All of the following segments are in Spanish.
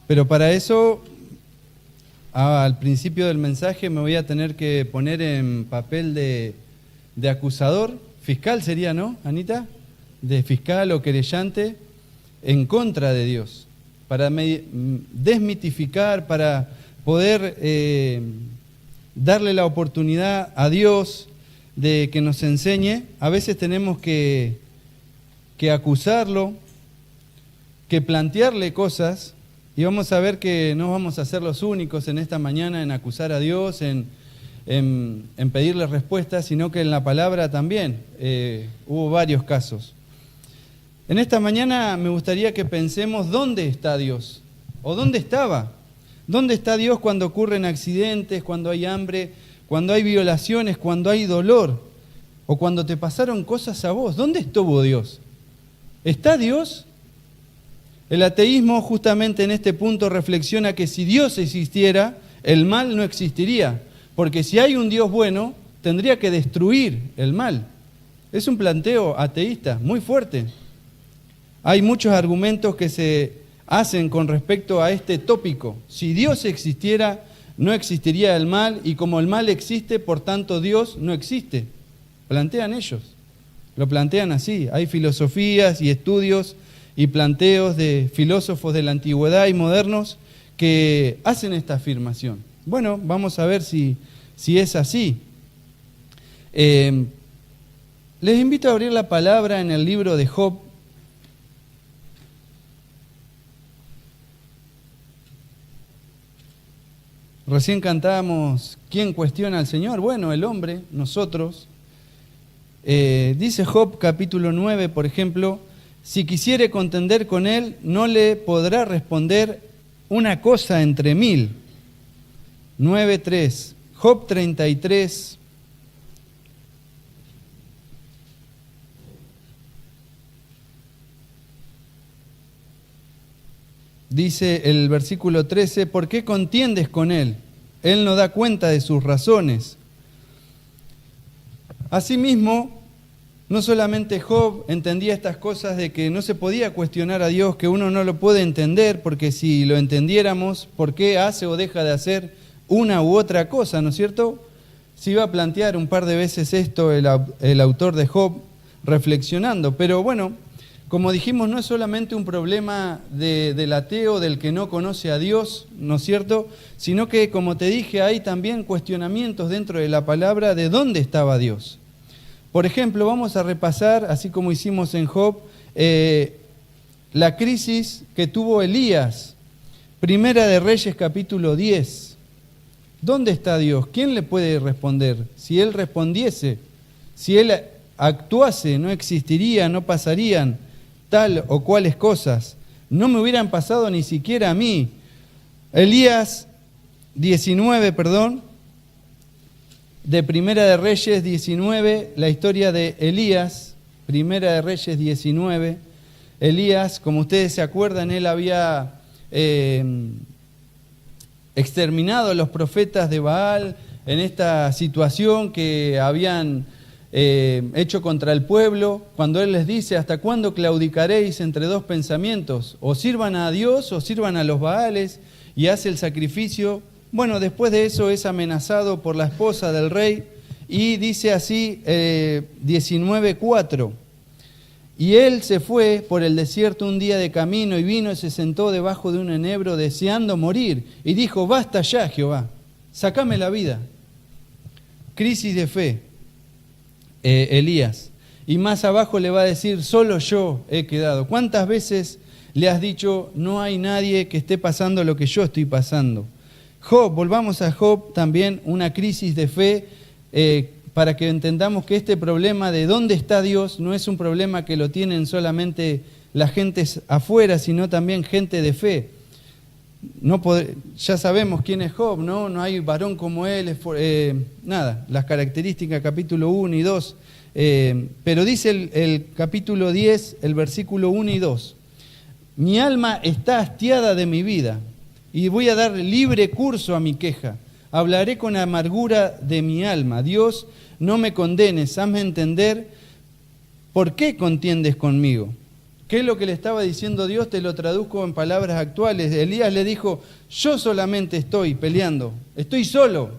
Pero para eso, al principio del mensaje me voy a tener que poner en papel de acusador, fiscal sería, ¿no, Anita? De fiscal o querellante en contra de Dios, para desmitificar, para poder darle la oportunidad a Dios de que nos enseñe. A veces tenemos que acusarlo, que plantearle cosas, y vamos a ver que no vamos a ser los únicos en esta mañana en acusar a Dios, en pedirle respuestas, sino que en la palabra también hubo varios casos. En esta mañana me gustaría que pensemos dónde está Dios, o dónde estaba. ¿Dónde está Dios cuando ocurren accidentes, cuando hay hambre, cuando hay violaciones, cuando hay dolor, o cuando te pasaron cosas a vos? ¿Dónde estuvo Dios? ¿Está Dios? El ateísmo justamente en este punto reflexiona que si Dios existiera, el mal no existiría, porque si hay un Dios bueno, tendría que destruir el mal. Es un planteo ateísta muy fuerte. Hay muchos argumentos que se hacen con respecto a este tópico. Si Dios existiera, no existiría el mal, y como el mal existe, por tanto Dios no existe. Plantean ellos, lo plantean así. Hay filosofías y estudios y planteos de filósofos de la antigüedad y modernos que hacen esta afirmación. Bueno, vamos a ver si es así. Les invito a abrir la palabra en el libro de Job. Recién cantábamos, ¿quién cuestiona al Señor? Bueno, el hombre, nosotros. Dice Job capítulo 9, por ejemplo, si quisiere contender con él, no le podrá responder una cosa entre 1000. 9:3. Job 33. Dice el versículo 13, ¿por qué contiendes con él? Él no da cuenta de sus razones. Asimismo, no solamente Job entendía estas cosas de que no se podía cuestionar a Dios, que uno no lo puede entender, porque si lo entendiéramos, ¿por qué hace o deja de hacer una u otra cosa? ¿No es cierto? Se iba a plantear un par de veces esto el autor de Job, reflexionando. Pero bueno, como dijimos, no es solamente un problema del ateo, del que no conoce a Dios, ¿no es cierto? Sino que, como te dije, hay también cuestionamientos dentro de la palabra de dónde estaba Dios. Por ejemplo, vamos a repasar, así como hicimos en Job, la crisis que tuvo Elías. Primera de Reyes, capítulo 10. ¿Dónde está Dios? ¿Quién le puede responder? Si él respondiese, si él actuase, no existiría, no pasarían tal o cuales cosas. No me hubieran pasado ni siquiera a mí. Elías 19, de Primera de Reyes 19, la historia de Elías, Primera de Reyes 19. Elías, como ustedes se acuerdan, él había exterminado a los profetas de Baal en esta situación que habían hecho contra el pueblo, cuando él les dice, ¿hasta cuándo claudicaréis entre dos pensamientos? O sirvan a Dios o sirvan a los Baales, y hace el sacrificio. Bueno, después de eso es amenazado por la esposa del rey, y dice así 19:4. Y él se fue por el desierto un día de camino, y vino y se sentó debajo de un enebro deseando morir, y dijo, basta ya, Jehová, sácame la vida. Crisis de fe. Elías. Y más abajo le va a decir, solo yo he quedado. ¿Cuántas veces le has dicho, no hay nadie que esté pasando lo que yo estoy pasando? Job, volvamos a Job, también una crisis de fe, para que entendamos que este problema de dónde está Dios no es un problema que lo tienen solamente la gente afuera, sino también gente de fe. Ya sabemos quién es Job, ¿no? No hay varón como él, las características, capítulo 1 y 2. Pero dice el capítulo 10, el versículo 1 y 2. Mi alma está hastiada de mi vida, y voy a dar libre curso a mi queja. Hablaré con amargura de mi alma. Dios, no me condenes, hazme entender por qué contiendes conmigo. ¿Qué es lo que le estaba diciendo Dios? Te lo traduzco en palabras actuales. Elías le dijo, yo solamente estoy peleando, estoy solo.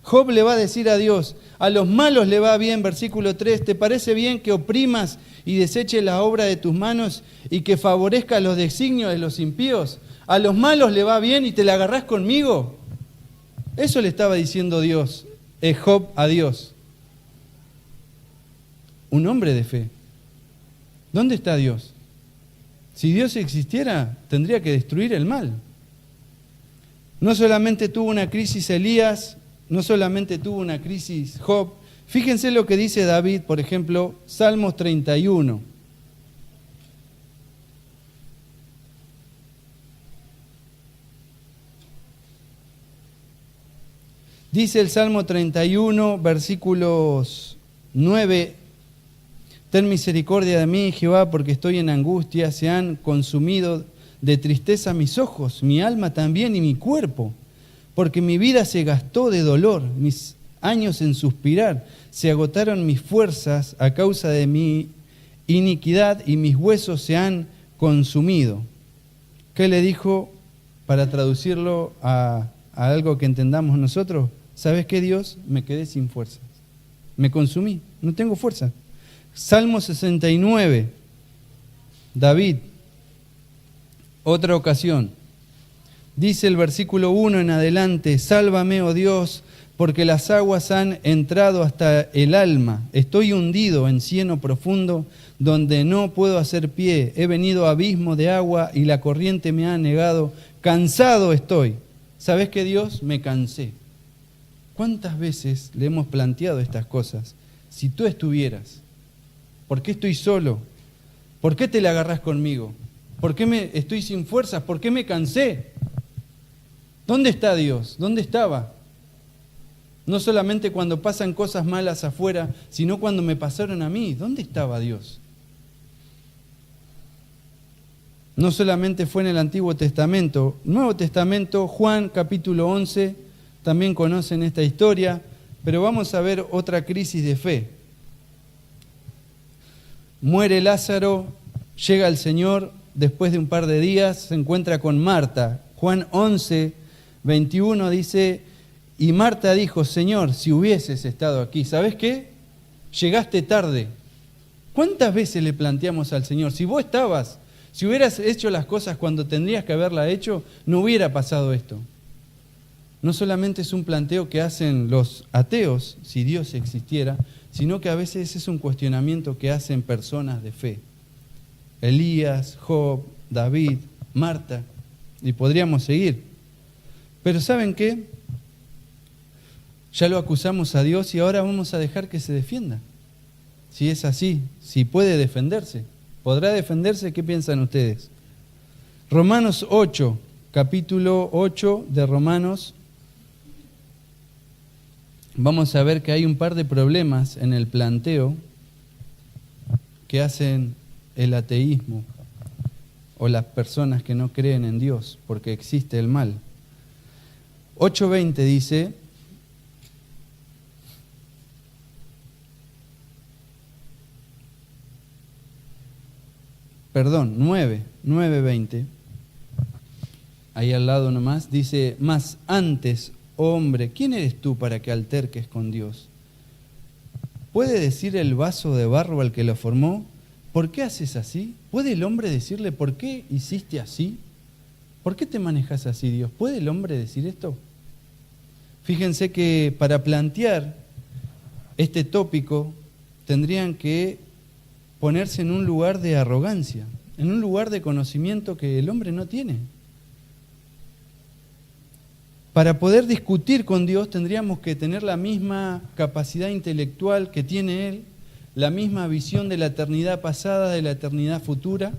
Job le va a decir a Dios, a los malos le va bien, versículo 3, ¿te parece bien que oprimas y deseches la obra de tus manos y que favorezcas los designios de los impíos? ¿A los malos le va bien y te la agarrás conmigo? Eso le estaba diciendo Dios, Job a Dios. Un hombre de fe. ¿Dónde está Dios? Si Dios existiera, tendría que destruir el mal. No solamente tuvo una crisis Elías, no solamente tuvo una crisis Job. Fíjense lo que dice David, por ejemplo, Salmos 31. Dice el Salmo 31, versículos 9. Ten misericordia de mí, Jehová, porque estoy en angustia, se han consumido de tristeza mis ojos, mi alma también y mi cuerpo, porque mi vida se gastó de dolor, mis años en suspirar, se agotaron mis fuerzas a causa de mi iniquidad y mis huesos se han consumido. ¿Qué le dijo para traducirlo a algo que entendamos nosotros? ¿Sabes qué, Dios? Me quedé sin fuerzas, me consumí, no tengo fuerza. Salmo 69, David, otra ocasión, dice el versículo 1 en adelante, sálvame, oh Dios, porque las aguas han entrado hasta el alma, estoy hundido en cieno profundo, donde no puedo hacer pie, he venido a abismo de agua y la corriente me ha anegado, cansado estoy. ¿Sabes qué, Dios? Me cansé. ¿Cuántas veces le hemos planteado estas cosas? Si tú estuvieras, ¿por qué estoy solo? ¿Por qué te la agarrás conmigo? ¿Por qué estoy sin fuerzas? ¿Por qué me cansé? ¿Dónde está Dios? ¿Dónde estaba? No solamente cuando pasan cosas malas afuera, sino cuando me pasaron a mí. ¿Dónde estaba Dios? No solamente fue en el Antiguo Testamento. Nuevo Testamento, Juan capítulo 11, también conocen esta historia, pero vamos a ver otra crisis de fe. Muere Lázaro, llega el Señor, después de un par de días se encuentra con Marta. Juan 11, 21 dice, y Marta dijo, Señor, si hubieses estado aquí, ¿sabes qué? Llegaste tarde. ¿Cuántas veces le planteamos al Señor, si vos estabas, si hubieras hecho las cosas cuando tendrías que haberla hecho, no hubiera pasado esto? No solamente es un planteo que hacen los ateos, si Dios existiera, sino que a veces es un cuestionamiento que hacen personas de fe. Elías, Job, David, Marta, y podríamos seguir. Pero ¿saben qué? Ya lo acusamos a Dios y ahora vamos a dejar que se defienda. Si es así, si puede defenderse, ¿podrá defenderse? ¿Qué piensan ustedes? Romanos 8, capítulo 8 de Romanos. Vamos a ver que hay un par de problemas en el planteo que hacen el ateísmo o las personas que no creen en Dios porque existe el mal. 8:20 dice, perdón, 9:20, ahí al lado nomás, dice, más antes, hombre, ¿quién eres tú para que alterques con Dios? ¿Puede decir el vaso de barro al que lo formó, ¿por qué haces así? ¿Puede el hombre decirle, ¿por qué hiciste así? ¿Por qué te manejas así, Dios? ¿Puede el hombre decir esto? Fíjense que para plantear este tópico tendrían que ponerse en un lugar de arrogancia, en un lugar de conocimiento que el hombre no tiene. Para poder discutir con Dios tendríamos que tener la misma capacidad intelectual que tiene Él, la misma visión de la eternidad pasada, de la eternidad futura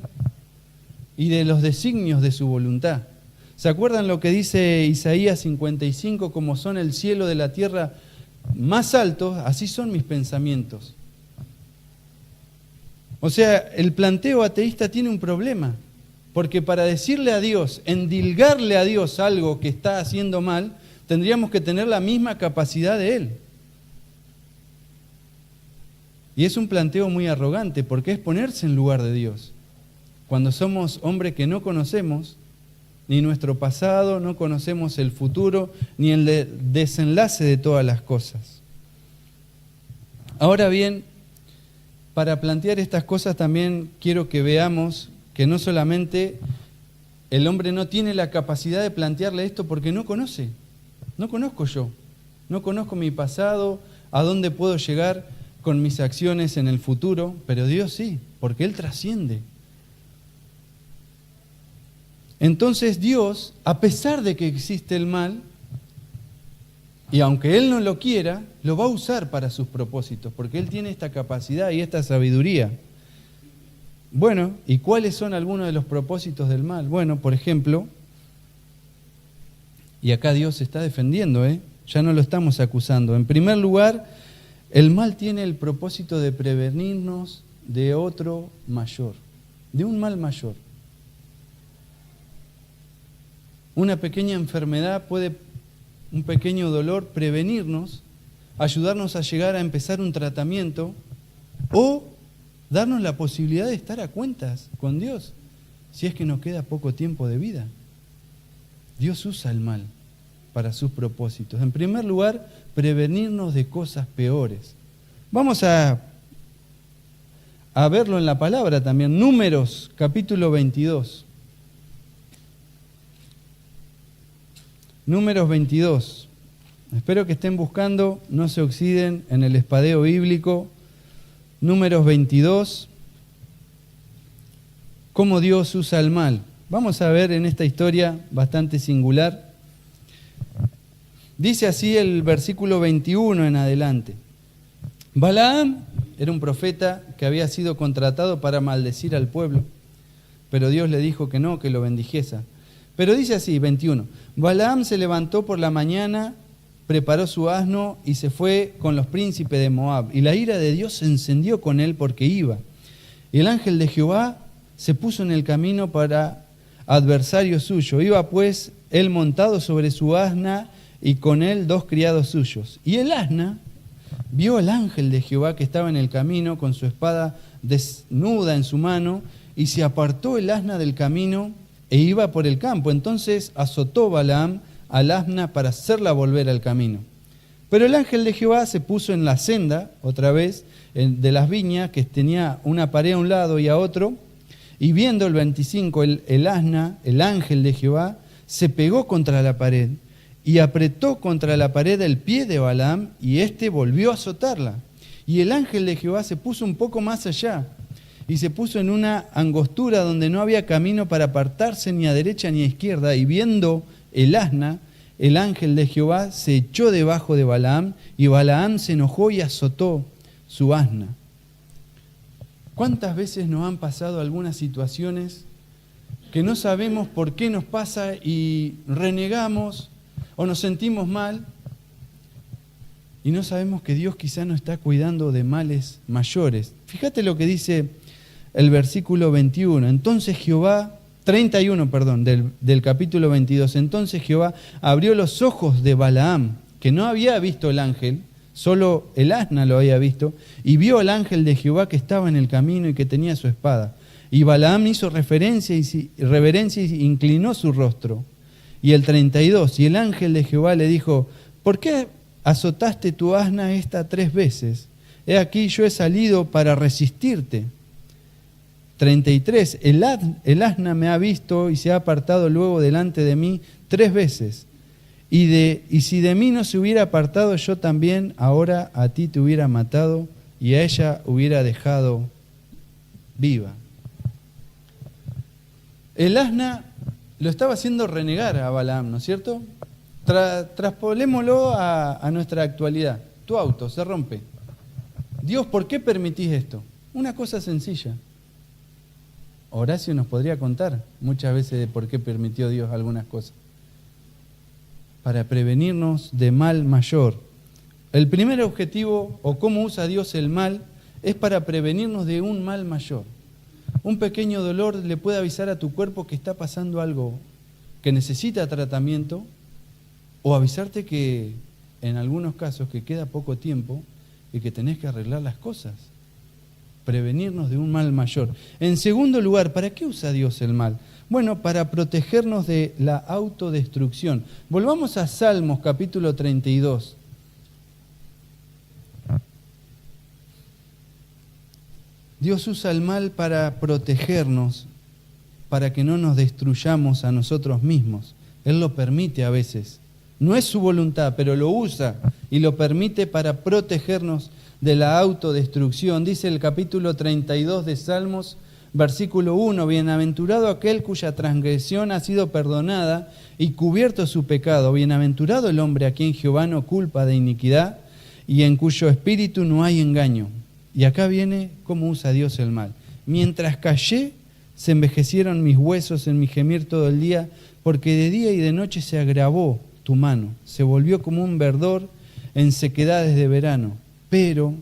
y de los designios de su voluntad. ¿Se acuerdan lo que dice Isaías 55? Como son el cielo de la tierra más altos, así son mis pensamientos. O sea, el planteo ateísta tiene un problema. Porque para decirle a Dios, endilgarle a Dios algo que está haciendo mal, tendríamos que tener la misma capacidad de Él. Y es un planteo muy arrogante, porque es ponerse en lugar de Dios. cuando somos hombres que no conocemos ni nuestro pasado, no conocemos el futuro, ni el desenlace de todas las cosas. Ahora bien, para plantear estas cosas también quiero que veamos que no solamente el hombre no tiene la capacidad de plantearle esto porque no conoce. No conozco yo, no conozco mi pasado, a dónde puedo llegar con mis acciones en el futuro, pero Dios sí, porque Él trasciende. Entonces Dios, a pesar de que existe el mal, y aunque Él no lo quiera, lo va a usar para sus propósitos, porque Él tiene esta capacidad y esta sabiduría. Bueno, ¿y cuáles son algunos de los propósitos del mal? Bueno, por ejemplo, y acá Dios se está defendiendo, ya no lo estamos acusando. En primer lugar, el mal tiene el propósito de prevenirnos de otro mayor, de un mal mayor. Una pequeña enfermedad puede, un pequeño dolor, prevenirnos, ayudarnos a llegar a empezar un tratamiento o darnos la posibilidad de estar a cuentas con Dios, si es que nos queda poco tiempo de vida. Dios usa el mal para sus propósitos. En primer lugar, prevenirnos de cosas peores. Vamos a verlo en la palabra también. Números, capítulo 22. Números 22. Espero que estén buscando, no se oxiden en el espadeo bíblico. Números 22. Cómo Dios usa el mal. Vamos a ver en esta historia bastante singular. Dice así el versículo 21 en adelante. Balaam era un profeta que había sido contratado para maldecir al pueblo, pero Dios le dijo que no, que lo bendijese. Pero dice así, 21, Balaam se levantó por la mañana, preparó su asno y se fue con los príncipes de Moab. Y la ira de Dios se encendió con él porque iba. Y el ángel de Jehová se puso en el camino para adversario suyo. Iba pues él montado sobre su asna y con él 2 criados suyos. Y el asna vio al ángel de Jehová que estaba en el camino con su espada desnuda en su mano, y se apartó el asna del camino e iba por el campo. Entonces azotó Balaam al asna para hacerla volver al camino. Pero el ángel de Jehová se puso en la senda, otra vez, de las viñas, que tenía una pared a un lado y a otro, y viendo el 25, el asna, el ángel de Jehová, se pegó contra la pared y apretó contra la pared el pie de Balaam, y éste volvió a azotarla. Y el ángel de Jehová se puso un poco más allá, y se puso en una angostura donde no había camino para apartarse ni a derecha ni a izquierda, y viendo el asna, el ángel de Jehová se echó debajo de Balaam, y Balaam se enojó y azotó su asna. ¿Cuántas veces nos han pasado algunas situaciones que no sabemos por qué nos pasa y renegamos o nos sentimos mal y no sabemos que Dios quizá nos está cuidando de males mayores? Fíjate lo que dice el versículo 21, entonces Jehová, 31, perdón, del capítulo 22, entonces Jehová abrió los ojos de Balaam, que no había visto el ángel, solo el asna lo había visto, y vio al ángel de Jehová que estaba en el camino y que tenía su espada. Y Balaam hizo reverencia y inclinó su rostro. Y el 32, y el ángel de Jehová le dijo, ¿por qué azotaste tu asna esta 3 veces? He aquí yo he salido para resistirte. 33, el asna me ha visto y se ha apartado luego delante de mí 3 veces. Y si de mí no se hubiera apartado, yo también ahora a ti te hubiera matado y a ella hubiera dejado viva. El asna lo estaba haciendo renegar a Balaam, ¿no es cierto? Traspolémoslo a nuestra actualidad. Tu auto se rompe. Dios, ¿por qué permitís esto? Una cosa sencilla. Horacio nos podría contar muchas veces de por qué permitió Dios algunas cosas. Para prevenirnos de mal mayor. El primer objetivo, o cómo usa Dios el mal, es para prevenirnos de un mal mayor. Un pequeño dolor le puede avisar a tu cuerpo que está pasando algo que necesita tratamiento, o avisarte que en algunos casos que queda poco tiempo y que tenés que arreglar las cosas. prevenirnos de un mal mayor. En segundo lugar, ¿para qué usa Dios el mal? Bueno, para protegernos de la autodestrucción. Volvamos a Salmos capítulo 32. Dios usa el mal para protegernos, para que no nos destruyamos a nosotros mismos. Él lo permite a veces. No es su voluntad, pero lo usa y lo permite para protegernos de la autodestrucción. Dice el capítulo 32 de Salmos, versículo 1, bienaventurado aquel cuya transgresión ha sido perdonada y cubierto su pecado. Bienaventurado el hombre a quien Jehová no culpa de iniquidad y en cuyo espíritu no hay engaño. Y acá viene cómo usa Dios el mal. Mientras callé, se envejecieron mis huesos en mi gemir todo el día, porque de día y de noche se agravó tu mano, se volvió como un verdor en sequedades de verano. Pero,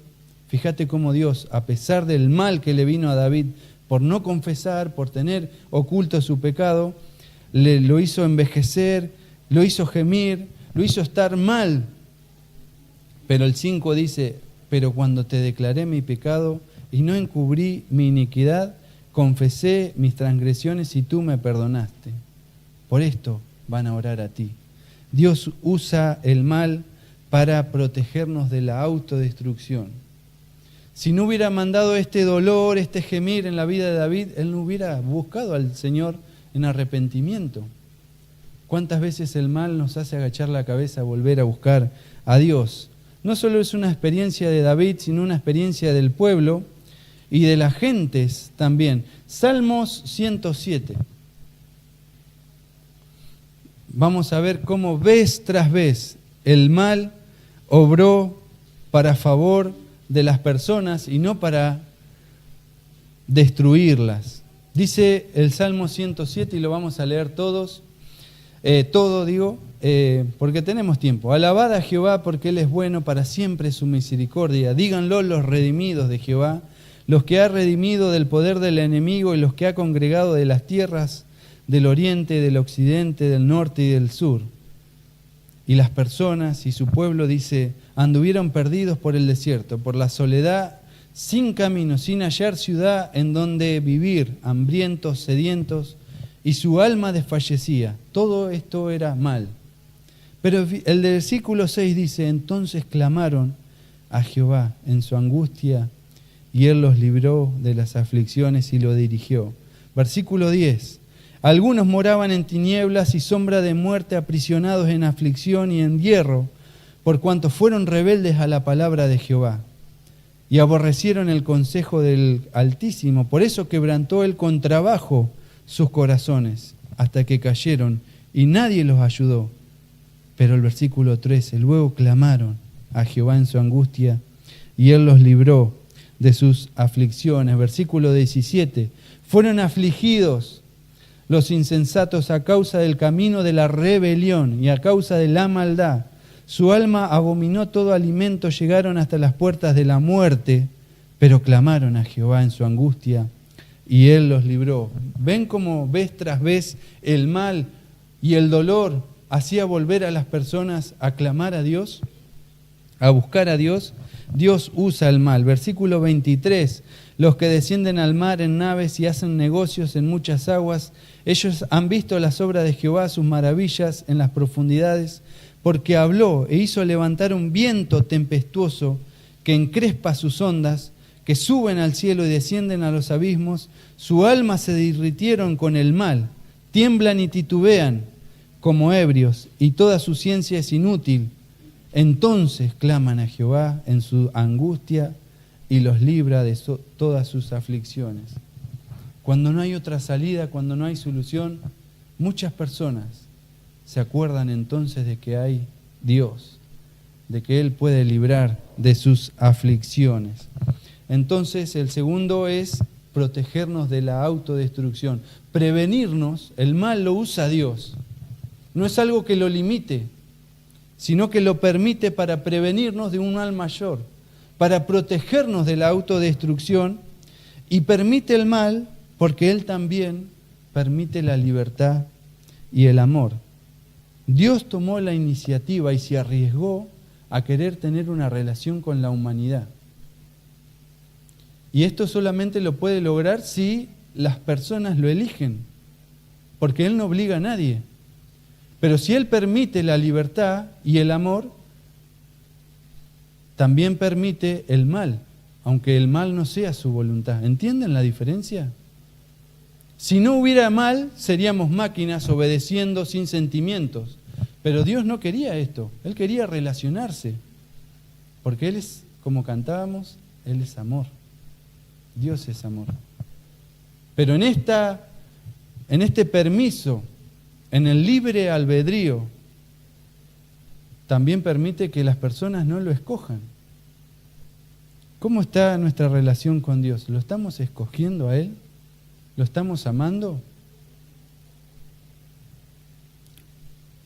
fíjate cómo Dios, a pesar del mal que le vino a David por no confesar, por tener oculto su pecado, lo hizo envejecer, lo hizo gemir, lo hizo estar mal. Pero el 5 dice, pero cuando te declaré mi pecado y no encubrí mi iniquidad, confesé mis transgresiones y tú me perdonaste. Por esto van a orar a ti. Dios usa el mal para protegernos de la autodestrucción. Si no hubiera mandado este dolor, este gemir en la vida de David, él no hubiera buscado al Señor en arrepentimiento. ¿Cuántas veces el mal nos hace agachar la cabeza, volver a buscar a Dios? No solo es una experiencia de David, sino una experiencia del pueblo y de las gentes también. Salmos 107. Vamos a ver cómo vez tras vez el mal obró para favor de las personas y no para destruirlas. Dice el Salmo 107 y lo vamos a leer todos, porque tenemos tiempo. Alabad a Jehová porque Él es bueno, para siempre su misericordia. Díganlo los redimidos de Jehová, los que ha redimido del poder del enemigo y los que ha congregado de las tierras del oriente, del occidente, del norte y del sur. Y las personas y su pueblo, dice, anduvieron perdidos por el desierto, por la soledad, sin camino, sin hallar ciudad en donde vivir, hambrientos, sedientos, y su alma desfallecía. Todo esto era mal. Pero el versículo 6 dice, entonces clamaron a Jehová en su angustia, y Él los libró de las aflicciones y lo dirigió. Versículo 10. Algunos moraban en tinieblas y sombra de muerte, aprisionados en aflicción y en hierro, por cuanto fueron rebeldes a la palabra de Jehová, y aborrecieron el consejo del Altísimo. Por eso quebrantó Él con trabajo sus corazones, hasta que cayeron, y nadie los ayudó. Pero el versículo 13, luego clamaron a Jehová en su angustia, y Él los libró de sus aflicciones. Versículo 17, fueron afligidos los insensatos a causa del camino de la rebelión y a causa de la maldad. Su alma abominó todo alimento, llegaron hasta las puertas de la muerte, pero clamaron a Jehová en su angustia y Él los libró. ¿Ven cómo vez tras vez el mal y el dolor hacía volver a las personas a clamar a Dios, a buscar a Dios? Dios usa el mal. Versículo 23, los que descienden al mar en naves y hacen negocios en muchas aguas, ellos han visto las obras de Jehová, sus maravillas en las profundidades, porque habló e hizo levantar un viento tempestuoso que encrespa sus ondas, que suben al cielo y descienden a los abismos. Su alma se derritieron con el mal, tiemblan y titubean como ebrios, y toda su ciencia es inútil. Entonces claman a Jehová en su angustia y los libra de todas sus aflicciones. Cuando no hay otra salida, cuando no hay solución, muchas personas se acuerdan entonces de que hay Dios, de que Él puede librar de sus aflicciones. Entonces el segundo es protegernos de la autodestrucción. Prevenirnos, el mal lo usa Dios. No es algo que lo limite, sino que lo permite para prevenirnos de un mal mayor, para protegernos de la autodestrucción, y permite el mal porque Él también permite la libertad y el amor. Dios tomó la iniciativa y se arriesgó a querer tener una relación con la humanidad. Y esto solamente lo puede lograr si las personas lo eligen, porque Él no obliga a nadie. Pero si Él permite la libertad y el amor, también permite el mal, aunque el mal no sea su voluntad. ¿Entienden la diferencia? Si no hubiera mal, seríamos máquinas obedeciendo sin sentimientos. Pero Dios no quería esto, Él quería relacionarse. Porque Él es, como cantábamos, Él es amor. Dios es amor. Pero en este permiso, en el libre albedrío, también permite que las personas no lo escojan. ¿Cómo está nuestra relación con Dios? ¿Lo estamos escogiendo a Él? ¿Lo estamos amando?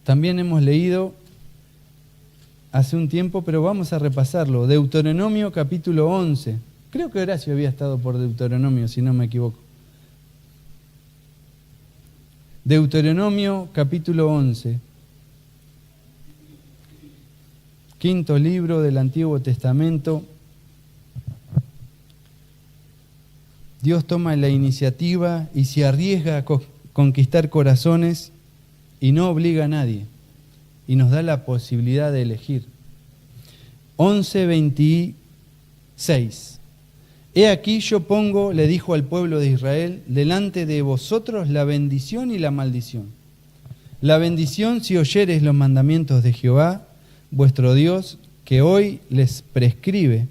También hemos leído hace un tiempo, pero vamos a repasarlo, Deuteronomio capítulo 11. Creo que Horacio había estado por Deuteronomio, si no me equivoco. Deuteronomio capítulo 11. Quinto libro del Antiguo Testamento. Dios toma la iniciativa y se arriesga a conquistar corazones y no obliga a nadie. Y nos da la posibilidad de elegir. 11:26. He aquí yo pongo, le dijo al pueblo de Israel, delante de vosotros la bendición y la maldición. La bendición si oyereis los mandamientos de Jehová, vuestro Dios, que hoy les prescribe,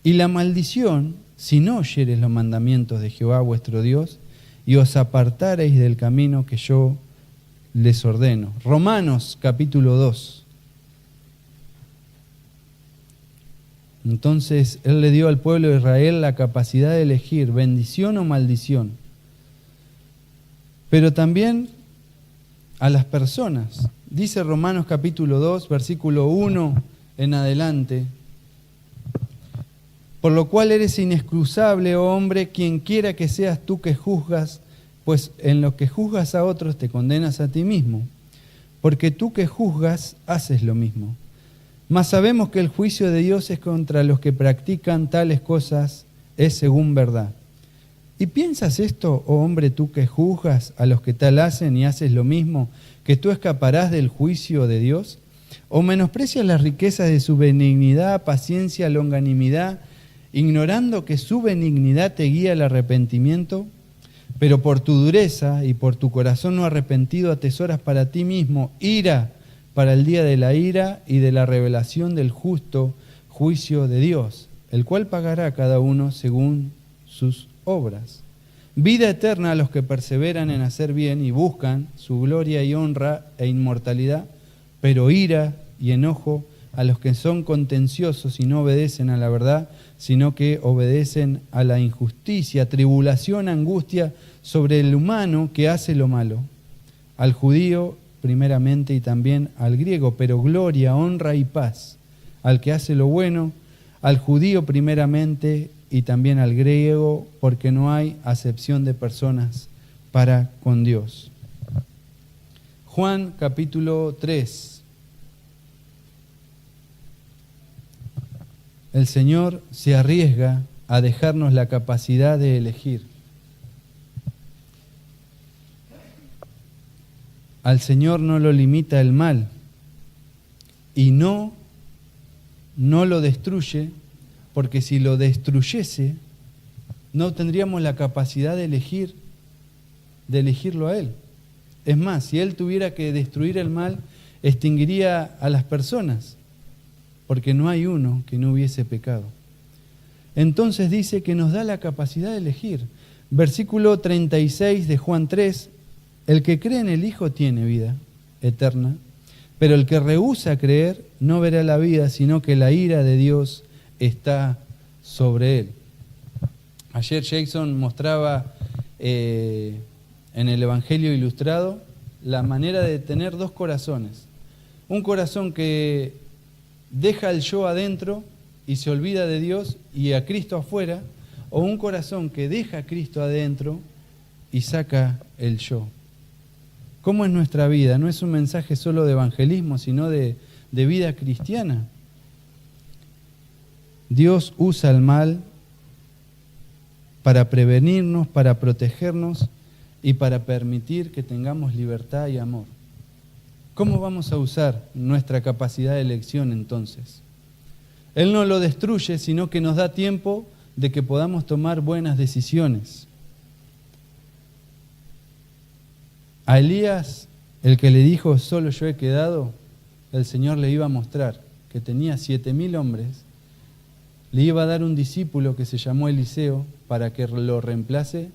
y la maldición si no oyereis los mandamientos de Jehová, vuestro Dios, y os apartareis del camino que yo les ordeno. Romanos capítulo 2. Entonces Él le dio al pueblo de Israel la capacidad de elegir bendición o maldición. Pero también a las personas. Dice Romanos capítulo 2, versículo 1 en adelante. Por lo cual eres inexcusable, oh hombre, quien quiera que seas tú que juzgas, pues en lo que juzgas a otros te condenas a ti mismo, porque tú que juzgas haces lo mismo. Mas sabemos que el juicio de Dios es contra los que practican tales cosas, es según verdad. ¿Y piensas esto, oh hombre, tú que juzgas a los que tal hacen y haces lo mismo, que tú escaparás del juicio de Dios? ¿O menosprecias las riquezas de su benignidad, paciencia, longanimidad, ignorando que su benignidad te guía al arrepentimiento? Pero por tu dureza y por tu corazón no arrepentido atesoras para ti mismo ira para el día de la ira y de la revelación del justo juicio de Dios, el cual pagará a cada uno según sus obras. Vida eterna a los que perseveran en hacer bien y buscan su gloria y honra e inmortalidad, pero ira y enojo a los que son contenciosos y no obedecen a la verdad, sino que obedecen a la injusticia, tribulación, angustia sobre el humano que hace lo malo, al judío primeramente y también al griego, pero gloria, honra y paz al que hace lo bueno, al judío primeramente y también al griego, porque no hay acepción de personas para con Dios. Juan capítulo 3. El Señor se arriesga a dejarnos la capacidad de elegir. Al Señor no lo limita el mal y no lo destruye, porque si lo destruyese, no tendríamos la capacidad de elegirlo a Él. Es más, si Él tuviera que destruir el mal, extinguiría a las personas, porque no hay uno que no hubiese pecado. Entonces dice que nos da la capacidad de elegir. Versículo 36 de Juan 3, el que cree en el Hijo tiene vida eterna, pero el que rehúsa creer no verá la vida, sino que la ira de Dios está sobre él. Ayer Jason mostraba en el Evangelio Ilustrado la manera de tener dos corazones. Un corazón que deja el yo adentro y se olvida de Dios y a Cristo afuera, o un corazón que deja a Cristo adentro y saca el yo. ¿Cómo es nuestra vida? No es un mensaje solo de evangelismo, sino de vida cristiana. Dios usa el mal para prevenirnos, para protegernos y para permitir que tengamos libertad y amor. ¿Cómo vamos a usar nuestra capacidad de elección entonces? Él no lo destruye, sino que nos da tiempo de que podamos tomar buenas decisiones. A Elías, el que le dijo, solo yo he quedado, el Señor le iba a mostrar que tenía 7.000 hombres, le iba a dar un discípulo que se llamó Eliseo para que lo reemplace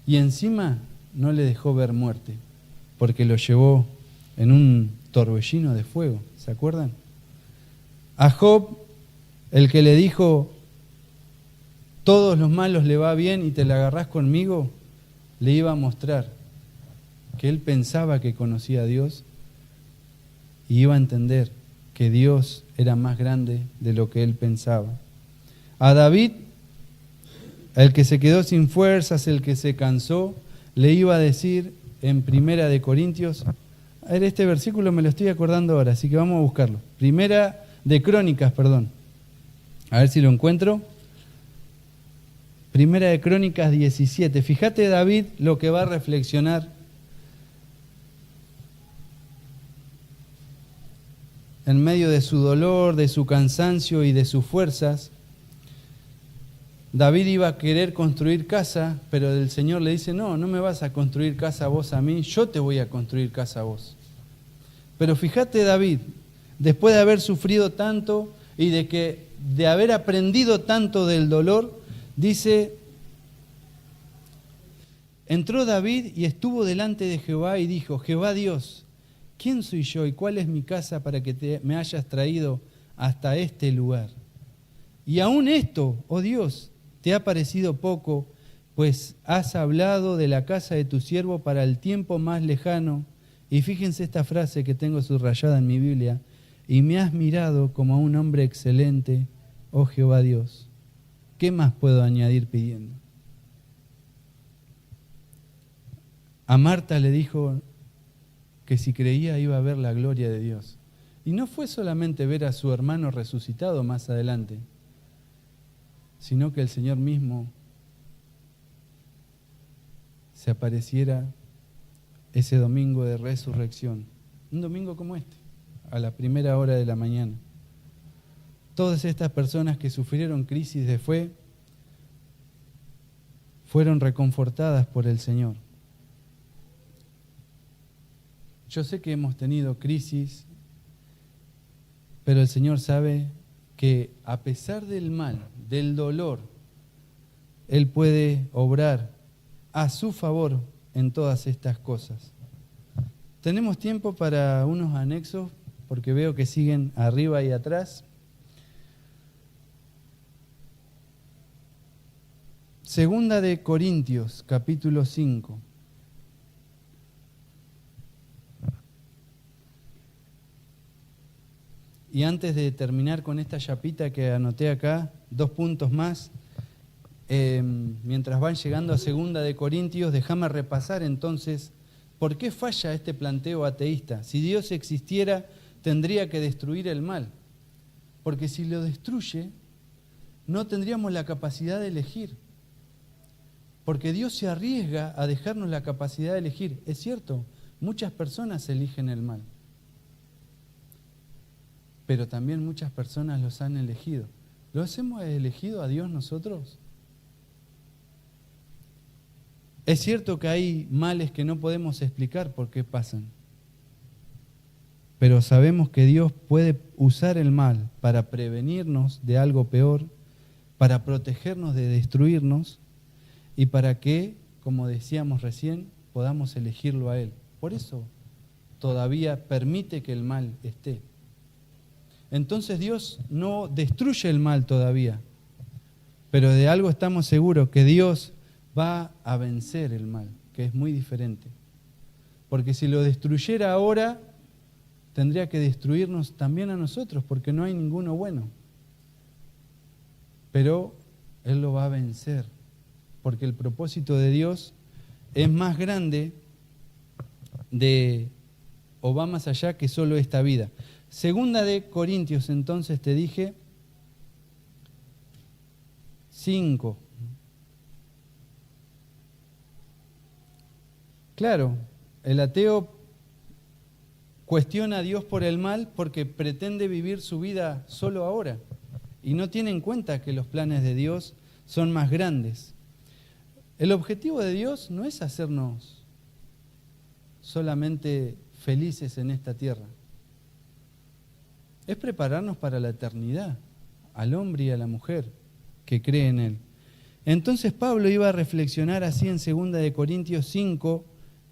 y encima no le dejó ver muerte, porque lo llevó en un torbellino de fuego, ¿se acuerdan? A Job, el que le dijo, todos los malos le va bien y te la agarrás conmigo, le iba a mostrar que él pensaba que conocía a Dios y iba a entender que Dios era más grande de lo que él pensaba. A David, el que se quedó sin fuerzas, el que se cansó, le iba a decir en Primera de Corintios, a ver, este versículo me lo estoy acordando ahora, así que vamos a buscarlo. Primera de Crónicas, perdón. A ver si lo encuentro. Primera de Crónicas 17. Fíjate David lo que va a reflexionar. En medio de su dolor, de su cansancio y de sus fuerzas, David iba a querer construir casa, pero el Señor le dice, no, no me vas a construir casa vos a mí, yo te voy a construir casa a vos. Pero fíjate David, después de haber sufrido tanto y de haber aprendido tanto del dolor, dice, entró David y estuvo delante de Jehová y dijo, Jehová Dios, ¿quién soy yo y cuál es mi casa para que me hayas traído hasta este lugar? Y aún esto, oh Dios, te ha parecido poco, pues has hablado de la casa de tu siervo para el tiempo más lejano. Y fíjense esta frase que tengo subrayada en mi Biblia, y me has mirado como a un hombre excelente, oh Jehová Dios. ¿Qué más puedo añadir pidiendo? A Marta le dijo que si creía iba a ver la gloria de Dios. Y no fue solamente ver a su hermano resucitado más adelante, sino que el Señor mismo se apareciera ese domingo de resurrección, un domingo como este, a la primera hora de la mañana. Todas estas personas que sufrieron crisis de fe fueron reconfortadas por el Señor. Yo sé que hemos tenido crisis, pero el Señor sabe que a pesar del mal, del dolor, Él puede obrar a su favor en todas estas cosas. Tenemos tiempo para unos anexos, porque veo que siguen arriba y atrás. Segunda de Corintios, capítulo 5. Y antes de terminar con esta chapita que anoté acá, 2 puntos más. Mientras van llegando a Segunda de Corintios, déjame repasar entonces por qué falla este planteo ateísta. Si Dios existiera, tendría que destruir el mal. Porque si lo destruye, no tendríamos la capacidad de elegir. Porque Dios se arriesga a dejarnos la capacidad de elegir. Es cierto, muchas personas eligen el mal. Pero también muchas personas los han elegido. ¿Los hemos elegido a Dios nosotros? Es cierto que hay males que no podemos explicar por qué pasan. Pero sabemos que Dios puede usar el mal para prevenirnos de algo peor, para protegernos de destruirnos y para que, como decíamos recién, podamos elegirlo a Él. Por eso todavía permite que el mal esté. Entonces Dios no destruye el mal todavía, pero de algo estamos seguros, que Dios va a vencer el mal, que es muy diferente. Porque si lo destruyera ahora, tendría que destruirnos también a nosotros, porque no hay ninguno bueno. Pero Él lo va a vencer, porque el propósito de Dios es más grande o va más allá que solo esta vida. Segunda de Corintios, entonces te dije, 5. Claro, el ateo cuestiona a Dios por el mal porque pretende vivir su vida solo ahora y no tiene en cuenta que los planes de Dios son más grandes. El objetivo de Dios no es hacernos solamente felices en esta tierra, es prepararnos para la eternidad, al hombre y a la mujer que cree en Él. Entonces Pablo iba a reflexionar así en 2 Corintios 5,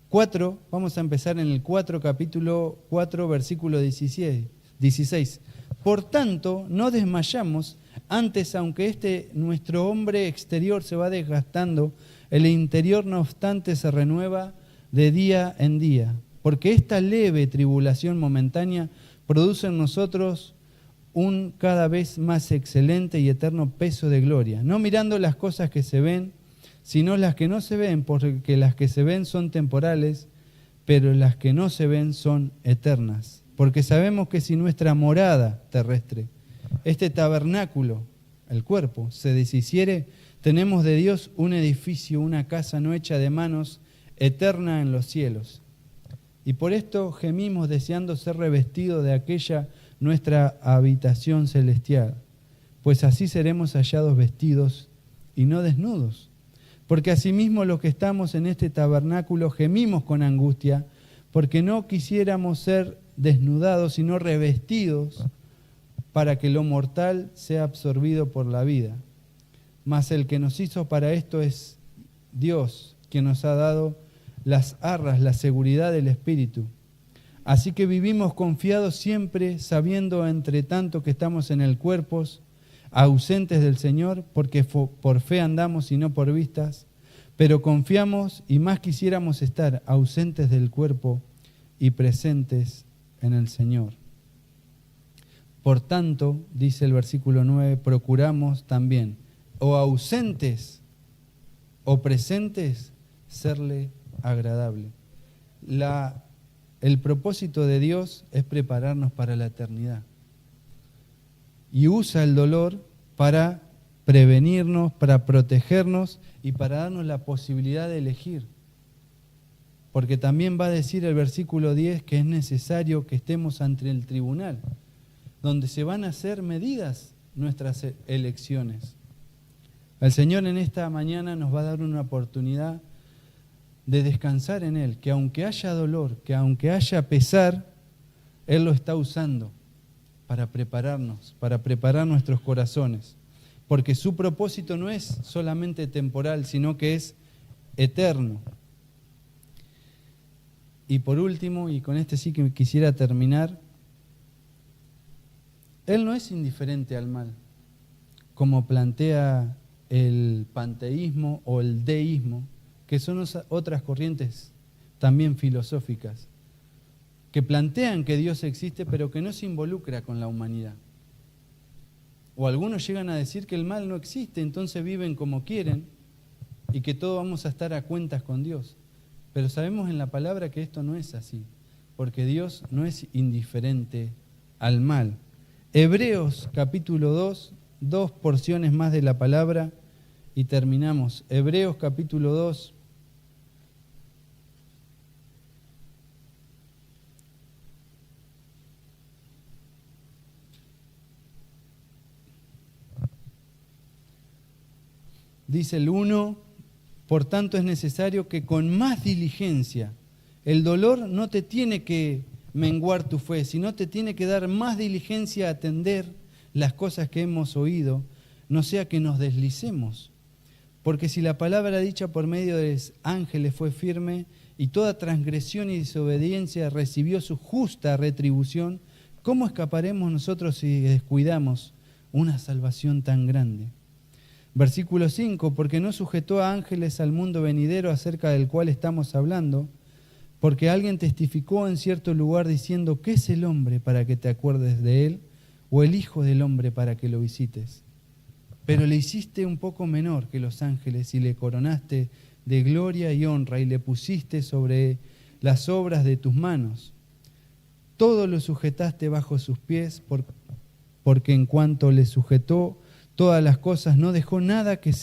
4, vamos a empezar en el 4, capítulo 4, versículo 16. Por tanto, no desmayamos, antes, aunque nuestro hombre exterior se va desgastando, el interior no obstante se renueva de día en día, porque esta leve tribulación momentánea produce en nosotros un cada vez más excelente y eterno peso de gloria, no mirando las cosas que se ven, sino las que no se ven, porque las que se ven son temporales, pero las que no se ven son eternas. Porque sabemos que si nuestra morada terrestre, este tabernáculo, el cuerpo, se deshiciere, tenemos de Dios un edificio, una casa no hecha de manos, eterna en los cielos. Y por esto gemimos deseando ser revestidos de aquella nuestra habitación celestial, pues así seremos hallados vestidos y no desnudos. Porque asimismo los que estamos en este tabernáculo gemimos con angustia, porque no quisiéramos ser desnudados, sino revestidos, para que lo mortal sea absorbido por la vida. Mas el que nos hizo para esto es Dios, quien nos ha dado las arras, la seguridad del Espíritu. Así que vivimos confiados siempre, sabiendo entre tanto que estamos en el cuerpo, ausentes del Señor, porque por fe andamos y no por vistas, pero confiamos y más quisiéramos estar ausentes del cuerpo y presentes en el Señor. Por tanto, dice el versículo 9, procuramos también, o ausentes o presentes, serle agradable. El propósito de Dios es prepararnos para la eternidad. Y usa el dolor para prevenirnos, para protegernos y para darnos la posibilidad de elegir. Porque también va a decir el versículo 10 que es necesario que estemos ante el tribunal, donde se van a hacer medidas nuestras elecciones. El Señor en esta mañana nos va a dar una oportunidad de descansar en Él, que aunque haya dolor, que aunque haya pesar, Él lo está usando para prepararnos, para preparar nuestros corazones. Porque su propósito no es solamente temporal, sino que es eterno. Y por último, y con este sí que quisiera terminar, Él no es indiferente al mal, como plantea el panteísmo o el deísmo, que son otras corrientes también filosóficas, que plantean que Dios existe, pero que no se involucra con la humanidad. O algunos llegan a decir que el mal no existe, entonces viven como quieren y que todos vamos a estar a cuentas con Dios. Pero sabemos en la palabra que esto no es así, porque Dios no es indiferente al mal. Hebreos capítulo 2, 2 porciones más de la palabra y terminamos. Hebreos capítulo 2. Dice el 1, por tanto es necesario que con más diligencia, el dolor no te tiene que menguar tu fe, sino te tiene que dar más diligencia a atender las cosas que hemos oído, no sea que nos deslicemos. Porque si la palabra dicha por medio de los ángeles fue firme y toda transgresión y desobediencia recibió su justa retribución, ¿cómo escaparemos nosotros si descuidamos una salvación tan grande? Versículo 5, porque no sujetó a ángeles al mundo venidero acerca del cual estamos hablando, porque alguien testificó en cierto lugar diciendo, ¿qué es el hombre para que te acuerdes de él? ¿O el hijo del hombre para que lo visites? Pero le hiciste un poco menor que los ángeles y le coronaste de gloria y honra y le pusiste sobre las obras de tus manos. Todo lo sujetaste bajo sus pies, porque en cuanto le sujetó todas las cosas, no dejó nada que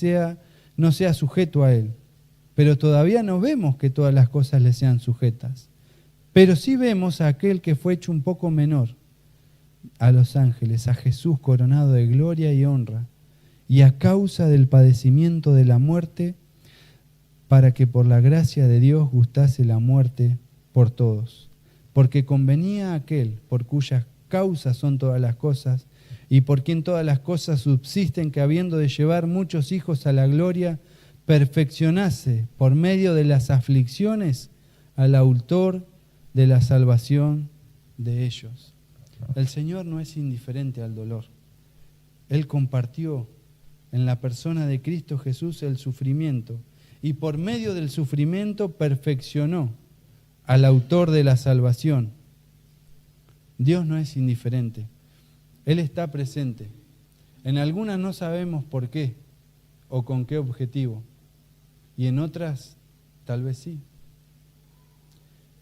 no sea sujeto a él. pero todavía no vemos que todas las cosas le sean sujetas. Pero sí vemos a aquel que fue hecho un poco menor, a los ángeles, a Jesús coronado de gloria y honra, y a causa del padecimiento de la muerte, para que por la gracia de Dios gustase la muerte por todos. Porque convenía a aquel por cuyas causas son todas las cosas, y por quien todas las cosas subsisten, que habiendo de llevar muchos hijos a la gloria, perfeccionase por medio de las aflicciones al autor de la salvación de ellos. El Señor no es indiferente al dolor. Él compartió en la persona de Cristo Jesús el sufrimiento, y por medio del sufrimiento perfeccionó al autor de la salvación. Dios no es indiferente. Él está presente. En algunas no sabemos por qué o con qué objetivo, y en otras tal vez sí.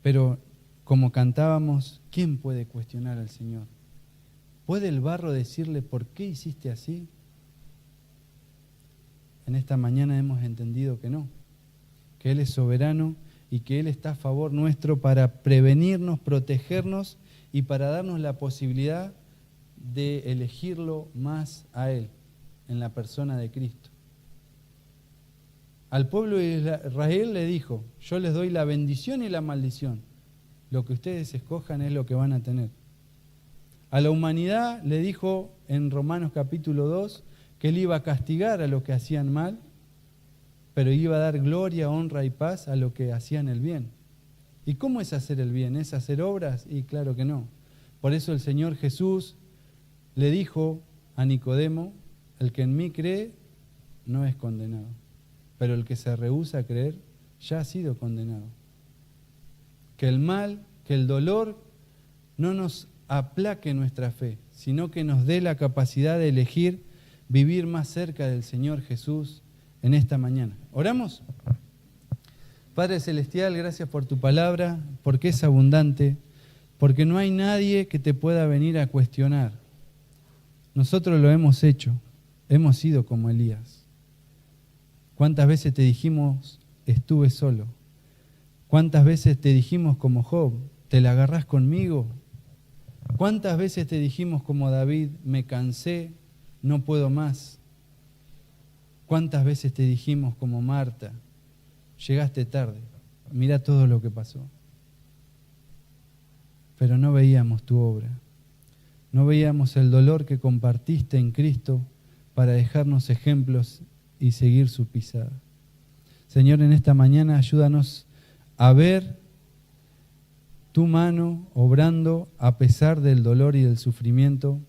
Pero como cantábamos, ¿quién puede cuestionar al Señor? ¿Puede el barro decirle por qué hiciste así? En esta mañana hemos entendido que no, que Él es soberano y que Él está a favor nuestro para prevenirnos, protegernos y para darnos la posibilidad de elegirlo más a Él en la persona de Cristo. Al pueblo de Israel le dijo: yo les doy la bendición y la maldición. Lo que ustedes escojan es lo que van a tener. A la humanidad le dijo en Romanos capítulo 2 que Él iba a castigar a los que hacían mal, pero iba a dar gloria, honra y paz a los que hacían el bien. ¿Y cómo es hacer el bien? ¿Es hacer obras? Y claro que no. Por eso el Señor Jesús le dijo a Nicodemo: el que en mí cree no es condenado, pero el que se rehúsa a creer ya ha sido condenado. Que el mal, que el dolor no nos aplaque nuestra fe, sino que nos dé la capacidad de elegir vivir más cerca del Señor Jesús en esta mañana. ¿Oramos? Padre Celestial, gracias por tu palabra, porque es abundante, porque no hay nadie que te pueda venir a cuestionar. Nosotros lo hemos hecho, hemos sido como Elías. ¿Cuántas veces te dijimos, estuve solo? ¿Cuántas veces te dijimos como Job, te la agarrás conmigo? ¿Cuántas veces te dijimos como David, me cansé, no puedo más? ¿Cuántas veces te dijimos como Marta, llegaste tarde, mira todo lo que pasó? Pero no veíamos tu obra, no veíamos el dolor que compartiste en Cristo para dejarnos ejemplos y seguir su pisada. Señor, en esta mañana ayúdanos a ver tu mano obrando a pesar del dolor y del sufrimiento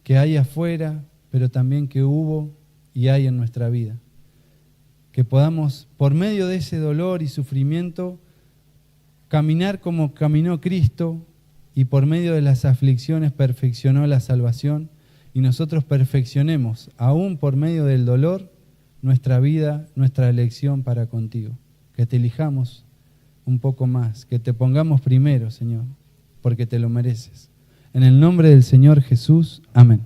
que hay afuera, pero también que hubo y hay en nuestra vida. Que podamos, por medio de ese dolor y sufrimiento, caminar como caminó Cristo, y por medio de las aflicciones perfeccionó la salvación, y nosotros perfeccionemos, aún por medio del dolor, nuestra vida, nuestra elección para contigo. Que te elijamos un poco más, que te pongamos primero, Señor, porque te lo mereces. En el nombre del Señor Jesús, amén.